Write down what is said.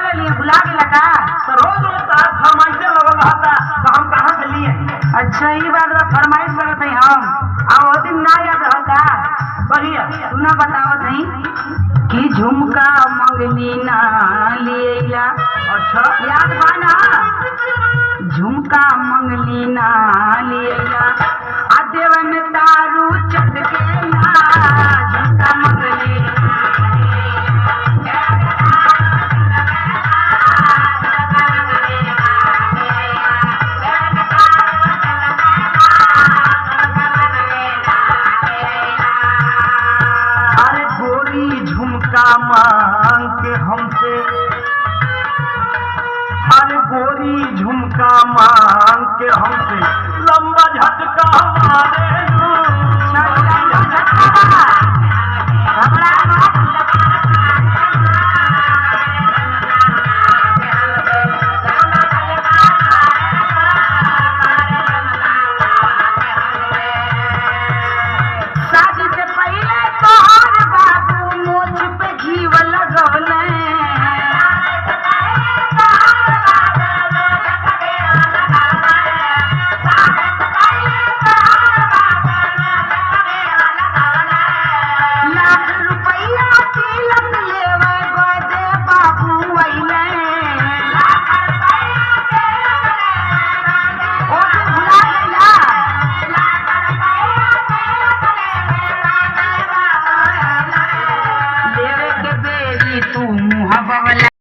ले लिए भुला गेला का? तो रोज रोज तार फरमाइशे लगल रहता तो हम कहाँ से लिए? अच्छा ये बात बा फरमाइश करत है हम आ वो दिन ना याद रहल का? बढ़िया सुना बतावत है कि झुमका मंगनी ना लिएला। अच्छा याद बा ना? झुमका मंगनी ना लिएला आ देव में दारू चटकेला झुमका मंगली झुमका मांग के हमसे अरे गोरी झुमका मांग के हमसे लंबा झटका मारे